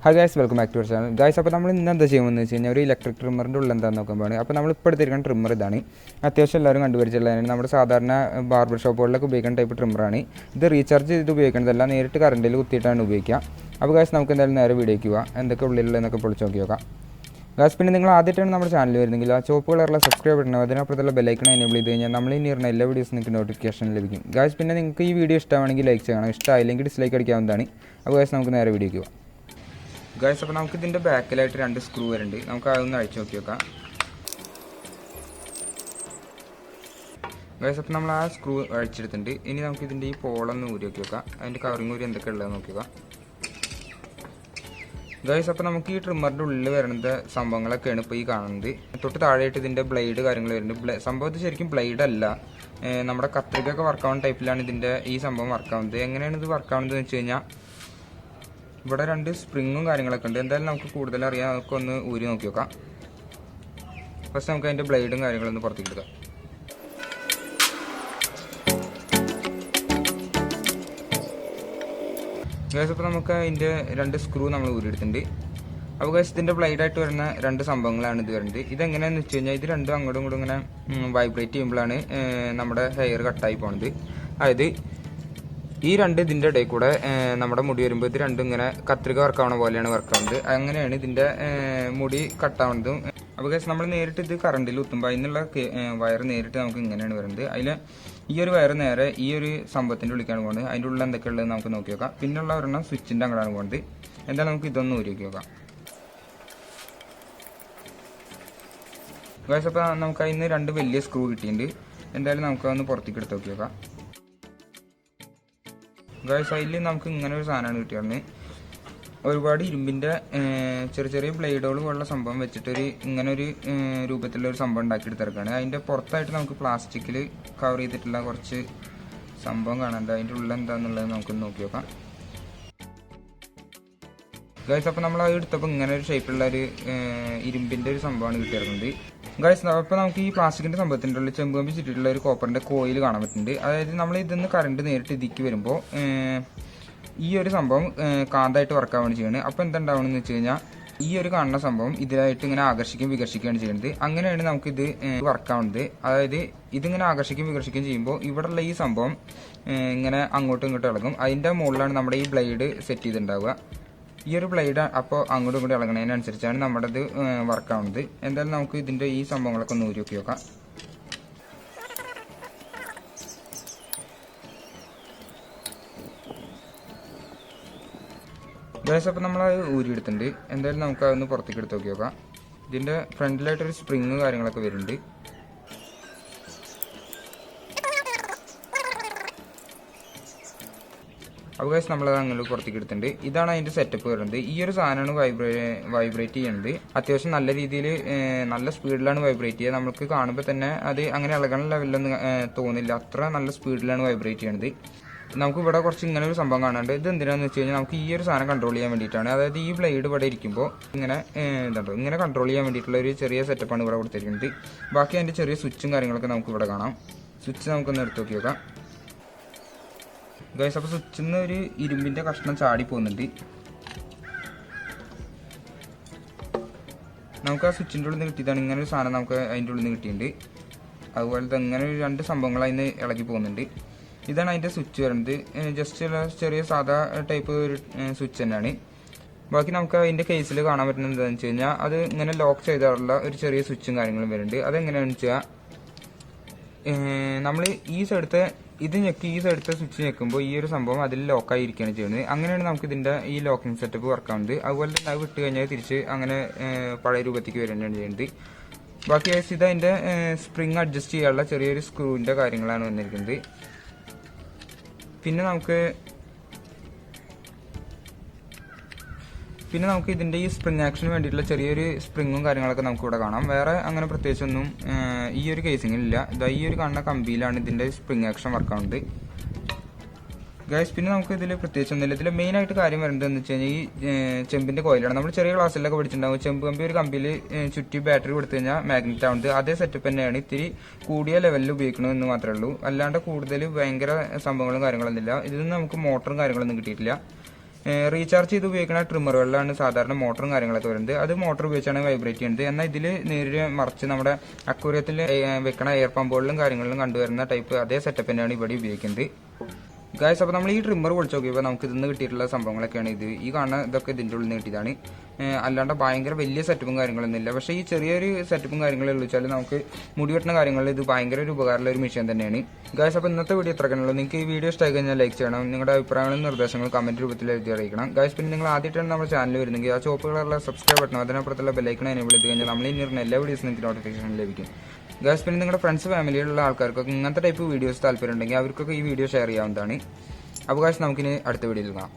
Hi guys, welcome back to our channel. Guys, അപ്പോൾ നമ്മൾ ഇന്ന് എന്താ ചെയ്യുമെന്ന് വെച്ച് കഴിഞ്ഞാൽ ഒരു ഇലക്ട്രിക് ട്രിമ്മറിൻ്റെ ഉള്ളിൽ എന്താണെന്ന് നോക്കുമ്പോഴാണ്. അപ്പോൾ നമ്മൾ ഇപ്പോൾ എടുത്തിരിക്കുന്ന ട്രിമ്മർ ഇതാണ്. അത്യാവശ്യം എല്ലാവരും കണ്ടുപിടിച്ചുള്ളതാണ്. നമ്മുടെ സാധാരണ ബാർബർ ഷോപ്പുകളിലൊക്കെ ഉപയോഗിക്കുന്ന ടൈപ്പ് ട്രിമ്മറാണ്. ഇത് റീചാർജ് ചെയ്ത് ഉപയോഗിക്കുന്നതല്ല, നേരിട്ട് കറണ്ടിൽ കുത്തിയിട്ടാണ് ഉപയോഗിക്കുക. അപ്പോൾ ഗൈസ്, നമുക്ക് എന്തായാലും നേരെ വീഡിയോയ്ക്ക് പോകാം. എന്തൊക്കെ ഉള്ളിലുള്ളതെന്നൊക്കെ പൊളിച്ച് നോക്കി നോക്കാം. ഗൈസ്, പിന്നെ നിങ്ങൾ ആദ്യമായിട്ടാണ് നമ്മുടെ ചാനൽ വരുന്നെങ്കിൽ ആ ചുവപ്പ് കളറുള്ള സബ്സ്ക്രൈബ് ചെയ്യണം. അതിനപ്പുറത്തുള്ള ബെല്ലൈക്കൺ എനേബിൾ ചെയ്ത് കഴിഞ്ഞാൽ നമ്മൾ ഇനി ഇരുന്ന എല്ലാ വീഡിയോസും നിങ്ങൾക്ക് നോട്ടിഫിക്കേഷൻ ലഭിക്കും. ഗൈസ്, പിന്നെ നിങ്ങൾക്ക് ഈ വീഡിയോ ഇഷ്ടമാണെങ്കിൽ ലൈക്ക് ചെയ്യണം, ഇഷ്ടമായില്ലെങ്കിൽ ഡിസ്ലൈക്ക് അടിക്കാവുന്നതാണ്. അപ്പോൾ ഗൈസ്, നമുക്ക് നേരെ വീഡിയോയ്ക്ക് പോകാം. ഗൈസ്, അപ്പോൾ നമുക്ക് ഇതിൻ്റെ ബാക്കിലായിട്ട് 2 സ്ക്രൂ വരുന്നുണ്ട്. നമുക്ക് അതൊന്ന് അഴിച്ചു നോക്കി നോക്കാം. ഗൈസ്, അപ്പോൾ നമ്മൾ ആ സ്ക്രൂ അഴിച്ചെടുത്തിട്ടുണ്ട്. ഇനി നമുക്ക് ഇതിൻ്റെ ഈ പോളൊന്ന് ഊരി നോക്കി നോക്കാം. അതിൻ്റെ കവറിങ് ഊരി എന്തൊക്കെ ഉള്ളത് നോക്കി നോക്കാം. ഗൈസ്, അപ്പോൾ നമുക്ക് ഈ ട്രിമ്മറിൻ്റെ ഉള്ളിൽ വരുന്ന സംഭവങ്ങളൊക്കെയാണ് ഇപ്പോൾ ഈ കാണുന്നത്. തൊട്ട് താഴെയായിട്ട് ഇതിൻ്റെ ബ്ലേഡ് കാര്യങ്ങൾ വരുന്നുണ്ട്. സംഭവത്തിൽ ശരിക്കും ബ്ലേഡ് അല്ല, നമ്മുടെ കത്രികൊക്കെ വർക്കാവുന്ന ടൈപ്പിലാണ് ഇതിൻ്റെ ഈ സംഭവം വർക്കാവുന്നത്. എങ്ങനെയാണ് ഇത് വർക്കാവുന്നത് എന്ന് വെച്ച് കഴിഞ്ഞാൽ ഇവിടെ 2 സ്പ്രിങ്ങും കാര്യങ്ങളൊക്കെ ഉണ്ട്. എന്തായാലും നമുക്ക് കൂടുതൽ അറിയാം. നമുക്ക് ഒന്ന് ഊരി നോക്കി നോക്കാം. ഫസ്റ്റ് നമുക്ക് അതിൻ്റെ ബ്ലേഡും കാര്യങ്ങളൊന്ന് പുറത്തേക്ക് എടുക്കാം. ഗൈസ്, അപ്പോൾ നമുക്ക് അതിൻ്റെ 2 സ്ക്രൂ നമ്മൾ ഊരിയെടുത്തിട്ടുണ്ട്. അപ്പോൾ ഗൈസ്, ഇതിൻ്റെ ബ്ലേഡായിട്ട് വരുന്ന 2 സംഭവങ്ങളാണ് ഇത് വരുന്നത്. ഇതെങ്ങനെയാണെന്ന് വെച്ച് കഴിഞ്ഞാൽ ഇത് രണ്ടും അങ്ങോട്ടും ഇങ്ങോട്ടും ഇങ്ങനെ വൈബ്രേറ്റ് ചെയ്യുമ്പോഴാണ് നമ്മുടെ ഹെയർ കട്ടായി പോകുന്നത്. അതായത് ഈ 2 ഇതിൻ്റെ ഇടയിൽ കൂടെ നമ്മുടെ മുടി വരുമ്പോൾ ഇത് രണ്ടും ഇങ്ങനെ കത്രിക വർക്കാവണ പോലെയാണ് വർക്കാവുന്നത്. അങ്ങനെയാണ് ഇതിൻ്റെ മുടി കട്ടാവുന്നതും. അപ്പോൾ ഗൈസ്, നമ്മൾ നേരിട്ട് ഇത് കറണ്ടിൽ കുത്തുമ്പോൾ അതിനുള്ള വയർ നേരിട്ട് നമുക്ക് ഇങ്ങനെയാണ് വരുന്നത്. അതിൽ ഈ ഒരു വയർ നേരെ ഈ ഒരു സംഭവത്തിൻ്റെ ഉള്ളിലേക്കാണ് പോകുന്നത്. അതിൻ്റെ ഉള്ളിൽ എന്തൊക്കെയുള്ളത് നമുക്ക് നോക്കി നോക്കാം. പിന്നെയുള്ള ഒരെണ്ണം സ്വിച്ചിൻ്റെ അങ്ങോട്ടാണ് പോകുന്നത്. എന്തായാലും നമുക്ക് ഇതൊന്ന് ഊരി നോക്കാം. ഗൈസ്, അപ്പോൾ നമുക്ക് അതിന് 2 വലിയ സ്ക്രൂ കിട്ടിയിട്ടുണ്ട്. എന്തായാലും നമുക്കതൊന്ന് പുറത്തേക്ക് എടുത്ത് നോക്കി നോക്കാം. ഗൈസ്, അതിൽ നമുക്ക് ഇങ്ങനെ ഒരു സാധനമാണ് കിട്ടിയത്. ഒരുപാട് ഇരുമ്പിൻ്റെ ചെറിയ ചെറിയ ബ്ലേഡുകൾ പോലുള്ള സംഭവം വെച്ചിട്ടൊരു ഇങ്ങനെ ഒരു രൂപത്തിലുള്ള ഒരു സംഭവം ഉണ്ടാക്കിയെടുത്തിറക്കാണ്. അതിൻ്റെ പുറത്തായിട്ട് നമുക്ക് പ്ലാസ്റ്റിക്കിൽ കവർ ചെയ്തിട്ടുള്ള കുറച്ച് സംഭവം കാണാനുണ്ട്. അതിൻ്റെ ഉള്ളിൽ എന്താണെന്നുള്ളത് നമുക്കൊന്ന് നോക്കി നോക്കാം. ഗൈസ്, അപ്പോൾ നമ്മൾ അത് എടുത്തപ്പോൾ ഇങ്ങനെ ഒരു ഷേപ്പിലുള്ള ഒരു ഇരുമ്പിൻ്റെ ഒരു സംഭവമാണ് കിട്ടിയിറങ്ങുന്നത്. ഗൈസ്, അപ്പോൾ നമുക്ക് ഈ പ്ലാസ്റ്റിക്കിൻ്റെ സംഭവത്തിൻ്റെ ഉള്ളിൽ ചെമ്പ് ചുറ്റിട്ടുള്ള ഒരു കോപ്പറിൻ്റെ കോയിൽ കാണാൻ പറ്റുന്നുണ്ട്. അതായത് നമ്മൾ ഇതിന്ന് കറണ്ട് നേരിട്ട് ഇതിക്ക് വരുമ്പോൾ ഈ ഒരു സംഭവം കാന്തായിട്ട് വർക്കാൻ വേണ്ടി ചെയ്യുന്നത്. അപ്പോൾ എന്തുണ്ടാവണമെന്ന് വെച്ച് കഴിഞ്ഞാൽ ഈ ഒരു കാണുന്ന സംഭവം ഇതിലായിട്ട് ഇങ്ങനെ ആകർഷിക്കുകയും വികർഷിക്കുകയാണ് ചെയ്യുന്നത്. അങ്ങനെയാണ് നമുക്കിത് വർക്കാവുന്നത്. അതായത് ഇതിങ്ങനെ ആകർഷിക്കുകയും വികർഷിക്കുകയും ചെയ്യുമ്പോൾ ഇവിടെയുള്ള ഈ സംഭവം ഇങ്ങനെ അങ്ങോട്ടും ഇങ്ങോട്ടും ഇളകും. അതിൻ്റെ മുകളിലാണ് നമ്മുടെ ഈ ബ്ലേഡ് സെറ്റ് ചെയ്തിട്ടുണ്ടാവുക. ഈ ഒരു ബ്ലേഡ് അപ്പോൾ അങ്ങോട്ടും ഇങ്ങോട്ടും ഇളകുന്നതിനനുസരിച്ചാണ് നമ്മുടെ ഇത് വർക്കാവുന്നത്. എന്തായാലും നമുക്ക് ഇതിൻ്റെ ഈ സംഭവങ്ങളൊക്കെ ഒന്ന് ഊരി നോക്കി നോക്കാം. ഗൈസ്, അപ്പോൾ നമ്മളത് ഊരിയെടുത്തിട്ടുണ്ട്. എന്തായാലും നമുക്ക് അതൊന്ന് പുറത്തേക്ക് എടുത്ത് നോക്കി നോക്കാം. ഇതിൻ്റെ ഫ്രണ്ടിലായിട്ടൊരു സ്പ്രിങ് കാര്യങ്ങളൊക്കെ വരുന്നുണ്ട്. അപ്പോൾ ഗൈസ്, നമ്മളത് അങ്ങനെ പുറത്തേക്ക് എടുത്തിട്ടുണ്ട്. ഇതാണ് അതിൻ്റെ സെറ്റപ്പ് വരുന്നത്. ഈ ഒരു സാധനമാണ് വൈബ്രേറ്റ് ചെയ്യുന്നത്. അത്യാവശ്യം നല്ല രീതിയിൽ നല്ല സ്പീഡിലാണ് വൈബ്രേറ്റ് ചെയ്യുക. നമുക്ക് കാണുമ്പോൾ തന്നെ അത് അങ്ങനെ ഇളകണ ലെവലിലൊന്നും തോന്നില്ല. അത്ര നല്ല സ്പീഡിലാണ് വൈബ്രേറ്റ് ചെയ്യുന്നത്. നമുക്ക് ഇവിടെ കുറച്ച് ഇങ്ങനെ ഒരു സംഭവം കാണാണ്ട്. ഇത് എന്തിനാണെന്ന് വെച്ച് കഴിഞ്ഞാൽ നമുക്ക് ഈ ഒരു സാധനം കൺട്രോൾ ചെയ്യാൻ വേണ്ടിയിട്ടാണ്. അതായത് ഈ ബ്ലേഡ് ഇവിടെ ഇരിക്കുമ്പോൾ ഇങ്ങനെ ഇതുണ്ടോ ഇങ്ങനെ കൺട്രോൾ ചെയ്യാൻ വേണ്ടിയിട്ടുള്ള ഒരു ചെറിയ സെറ്റപ്പാണ് ഇവിടെ കൊടുത്തിരിക്കുന്നത്. ബാക്കി അതിൻ്റെ ചെറിയ സ്വിച്ചും കാര്യങ്ങളൊക്കെ നമുക്ക് ഇവിടെ കാണാം. സ്വിച്ച് നമുക്കൊന്ന് എടുത്ത് നോക്കി നോക്കാം. ഗൈസ്, അപ്പോൾ സ്വിച്ചിൽ നിന്ന് ഒരു ഇരുമ്പിൻ്റെ കഷ്ണം ചാടി പോകുന്നുണ്ട്. നമുക്ക് ആ സ്വിച്ചിൻ്റെ ഉള്ളിൽ നിന്ന് കിട്ടിയതാണ്. ഇങ്ങനെ ഒരു സാധനം നമുക്ക് അതിൻ്റെ ഉള്ളിൽ നിന്ന് കിട്ടിയിട്ടുണ്ട്. അതുപോലെ ഇങ്ങനെ ഒരു 2 സംഭവങ്ങൾ അതിന് ഇളകി പോകുന്നുണ്ട്. ഇതാണ് അതിൻ്റെ സ്വിച്ച് വരുന്നത്. ജസ്റ്റ് ചെറിയ സാധാ ടൈപ്പ് ഒരു സ്വിച്ച് തന്നെയാണ്. ബാക്കി നമുക്ക് അതിൻ്റെ കേസിൽ കാണാൻ പറ്റുന്നത് എന്താണെന്ന് വെച്ച് കഴിഞ്ഞാൽ അത് ഇങ്ങനെ ലോക്ക് ചെയ്താറുള്ള ഒരു ചെറിയ സ്വിച്ചും കാര്യങ്ങളും വരുന്നുണ്ട്. അതെങ്ങനെയാണെന്ന് വെച്ചാൽ നമ്മൾ ഈ സൈഡത്തെ ഇത് ഞെക്കി ഈ സൈഡത്തെ സ്വിച്ച് ഞെക്കുമ്പോൾ ഈ ഒരു സംഭവം അതിൽ ലോക്കായിരിക്കുകയാണ് ചെയ്യുന്നത്. അങ്ങനെയാണ് നമുക്ക് ഇതിൻ്റെ ഈ ലോക്കിംഗ് സെറ്റപ്പ് വർക്കാവുന്നത്. അതുപോലെ തന്നെ അത് വിട്ട് കഴിഞ്ഞാൽ തിരിച്ച് അങ്ങനെ പഴയ രൂപത്തേക്ക് വരികയാണ് ചെയ്യുന്നത്. ബാക്കി ഇത് അതിൻ്റെ സ്പ്രിങ് അഡ്ജസ്റ്റ് ചെയ്യാനുള്ള ചെറിയൊരു സ്ക്രൂവിൻ്റെ കാര്യങ്ങളാണ് വന്നിരിക്കുന്നത്. പിന്നെ നമുക്ക് ഇതിൻ്റെ ഈ സ്പ്രിങ് ആക്ഷന് വേണ്ടിയിട്ടുള്ള ചെറിയൊരു സ്പ്രിങ്ങും കാര്യങ്ങളൊക്കെ നമുക്ക് ഇവിടെ കാണാം. വേറെ അങ്ങനെ പ്രത്യേകിച്ചൊന്നും ഈ ഒരു കേസിങ്ങിലില്ല. ഈ ഒരു കാണുന്ന കമ്പിയിലാണ് ഇതിൻ്റെ സ്പ്രിങ് ആക്ഷൻ വർക്കാവുന്നത്. ഗൈസ്, പിന്നെ നമുക്ക് ഇതിൽ പ്രത്യേകിച്ചൊന്നുമില്ല. ഇതിൽ മെയിനായിട്ട് കാര്യം വരുന്നത് എന്ന് വെച്ച് കഴിഞ്ഞാൽ ഈ ചെമ്പിൻ്റെ കോയിലാണ്. നമ്മൾ ചെറിയ ക്ലാസ്സിലൊക്കെ പഠിച്ചിട്ടുണ്ടാവും. ചെമ്പ് കമ്പി ഒരു കമ്പിയിൽ ചുറ്റി ബാറ്ററി കൊടുത്തു കഴിഞ്ഞാൽ മാഗ്നറ്റ് ആവുന്നത്. അതേ സെറ്റപ്പ് തന്നെയാണ്. ഇത്തിരി കൂടിയ ലെവലിൽ ഉപയോഗിക്കണമെന്ന് മാത്രമേ ഉള്ളൂ. അല്ലാണ്ട് കൂടുതൽ ഭയങ്കര സംഭവങ്ങളും കാര്യങ്ങളൊന്നുമില്ല. ഇതിൽ നിന്ന് നമുക്ക് മോട്ടറും കാര്യങ്ങളൊന്നും കിട്ടിയിട്ടില്ല. റീചാർജ് ചെയ്ത് ഉപയോഗിക്കുന്ന ട്രിമ്മറുകളിലാണ് സാധാരണ മോട്ടറും കാര്യങ്ങളൊക്കെ വരുന്നത്. അത് മോട്ടർ ഉപയോഗിച്ചാണ് വൈബ്രേറ്റ് ചെയ്യുന്നത്. എന്നാൽ ഇതിൽ നേരിട്ട് മറിച്ച് നമ്മുടെ അക്വേറിയത്തിൽ വെക്കണ എയർ പമ്പുകളിലും കാര്യങ്ങളിലും കണ്ടുവരുന്ന ടൈപ്പ് അതേ സെറ്റപ്പ് തന്നെയാണ് ഇവിടെ ഉപയോഗിക്കുന്നത്. ഗായ്സ്, അപ്പോൾ നമ്മൾ ഈ ട്രിമ്മർ പൊളിച്ച് നോക്കിയപ്പോൾ നമുക്ക് ഇതിന്ന് കിട്ടിയിട്ടുള്ള സംഭവങ്ങളൊക്കെയാണ് ഇത്. ഈ കാണുന്ന ഇതൊക്കെ ഇതിൻ്റെ ഉള്ളിൽ നിന്ന് കിട്ടിയതാണ്. അല്ലാണ്ട് ഭയങ്കര വലിയ സെറ്റപ്പും കാര്യങ്ങളൊന്നും ഇല്ല. പക്ഷേ ഈ ചെറിയൊരു സെറ്റപ്പും കാര്യങ്ങളും വെച്ചാൽ നമുക്ക് മുടി വെട്ടുന്ന കാര്യങ്ങളിൽ ഇത് ഭയങ്കര ഒരു ഉപകാരമുള്ള ഒരു മെഷീൻ തന്നെയാണ്. ഗായ്സ്, അപ്പോൾ ഇന്നത്തെ വീഡിയോ എത്രക്കാണുള്ളൂ. നിങ്ങൾക്ക് ഈ വീഡിയോ ഇഷ്ടമായി കഴിഞ്ഞാൽ ലൈക്ക് ചെയ്യണം. നിങ്ങളുടെ അഭിപ്രായങ്ങളും നിർദ്ദേശങ്ങളും കമന്റ് രൂപത്തിൽ എഴുതി അറിയിക്കണം. ഗായ്സ്, പിന്നെ നിങ്ങൾ ആദ്യമായിട്ടാണ് നമ്മുടെ ചാനൽ വരുന്നെങ്കിൽ ആ ചുവപ്പ് കളറുള്ള സബ്സ്ക്രൈബ് ബട്ടൺ അതിനപ്പുറത്തുള്ള ബെല്ലൈക്കൺ എനേബിൾ ചെയ്ത് കഴിഞ്ഞാൽ നമ്മൾ ഇനി ഇരുന്ന എല്ലാ വീഡിയോസും നിങ്ങൾക്ക് നോട്ടിഫിക്കേഷൻ ലഭിക്കും. ഗായ്സ്, പിന്നെ നിങ്ങളുടെ ഫ്രണ്ട്സ് ഫാമിലിയിലുള്ള ആൾക്കാർക്കൊക്കെ ഇങ്ങനത്തെ ടൈപ്പ് വീഡിയോസ് താല്പര്യം ഉണ്ടെങ്കിൽ അവർക്കൊക്കെ ഈ വീഡിയോ ഷെയർ ചെയ്യാവുന്നതാണ്. അപ്പോൾ ഗായ്സ്, നമുക്കിനി അടുത്ത വീഡിയോയിൽ കാണാം.